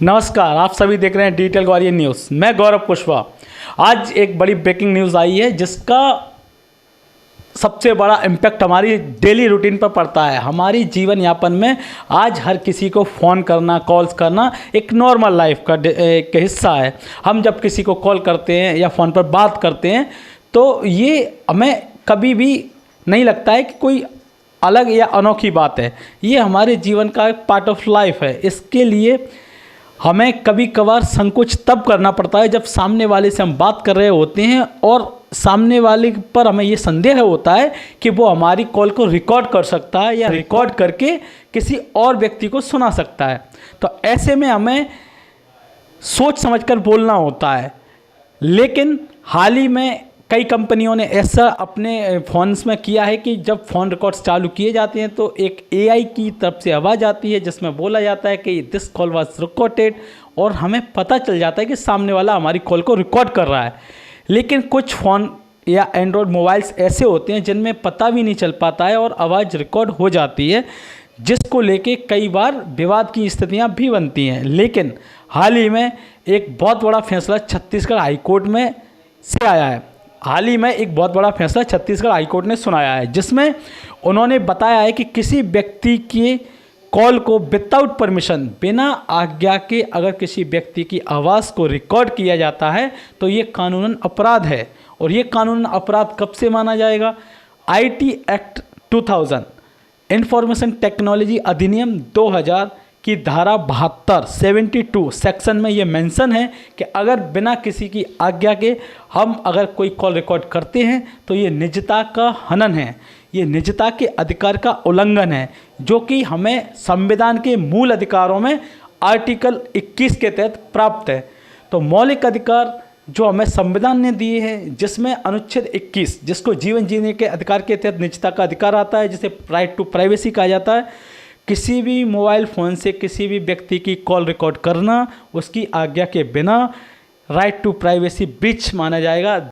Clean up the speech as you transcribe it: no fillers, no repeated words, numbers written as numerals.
नमस्कार, आप सभी देख रहे हैं डिजिटल ग्वालियर न्यूज़। मैं गौरव कुशवाहा। आज एक बड़ी ब्रेकिंग न्यूज़ आई है जिसका सबसे बड़ा इम्पैक्ट हमारी डेली रूटीन पर पड़ता है। हमारी जीवन यापन में आज हर किसी को फ़ोन करना, कॉल्स करना एक नॉर्मल लाइफ का एक हिस्सा है। हम जब किसी को कॉल करते हैं या फ़ोन पर बात करते हैं तो ये हमें कभी भी नहीं लगता है कि कोई अलग या अनोखी बात है। ये हमारे जीवन का एक पार्ट ऑफ लाइफ है। इसके लिए हमें कभी कभार संकोच तब करना पड़ता है जब सामने वाले से हम बात कर रहे होते हैं और सामने वाले पर हमें ये संदेह होता है कि वो हमारी कॉल को रिकॉर्ड कर सकता है या रिकॉर्ड करके किसी और व्यक्ति को सुना सकता है। तो ऐसे में हमें सोच समझकर बोलना होता है। लेकिन हाल ही में कई कंपनियों ने ऐसा अपने फ़ोन्स में किया है कि जब फ़ोन रिकॉर्ड्स चालू किए जाते हैं तो एक एआई की तरफ से आवाज़ आती है जिसमें बोला जाता है कि दिस कॉल वाज रिकॉर्डेड, और हमें पता चल जाता है कि सामने वाला हमारी कॉल को रिकॉर्ड कर रहा है। लेकिन कुछ फ़ोन या एंड्रॉयड मोबाइल्स ऐसे होते हैं जिनमें पता भी नहीं चल पाता है और आवाज़ रिकॉर्ड हो जाती है, जिसको लेके कई बार विवाद की स्थितियाँ भी बनती हैं। लेकिन हाल ही में एक बहुत बड़ा फैसला छत्तीसगढ़ हाईकोर्ट में से आया है। हाल ही में एक बहुत बड़ा फैसला छत्तीसगढ़ हाईकोर्ट ने सुनाया है जिसमें उन्होंने बताया है कि किसी व्यक्ति के कॉल को विदाउट परमिशन, बिना आज्ञा के अगर किसी व्यक्ति की आवाज़ को रिकॉर्ड किया जाता है तो ये कानूनन अपराध है। और ये कानूनन अपराध कब से माना जाएगा? आईटी एक्ट 2000, इंफॉर्मेशन टेक्नोलॉजी अधिनियम 2000 की धारा 72 सेक्शन में ये मेंशन है कि अगर बिना किसी की आज्ञा के हम अगर कोई कॉल रिकॉर्ड करते हैं तो ये निजता का हनन है, ये निजता के अधिकार का उल्लंघन है, जो कि हमें संविधान के मूल अधिकारों में आर्टिकल 21 के तहत प्राप्त है। तो मौलिक अधिकार जो हमें संविधान ने दिए हैं, जिसमें अनुच्छेद 21 जिसको जीवन जीने के अधिकार के तहत निजता का अधिकार आता है, जिसे राइट टू प्राइवेसी कहा जाता है। किसी भी मोबाइल फ़ोन से किसी भी व्यक्ति की कॉल रिकॉर्ड करना उसकी आज्ञा के बिना राइट टू प्राइवेसी ब्रीच माना जाएगा।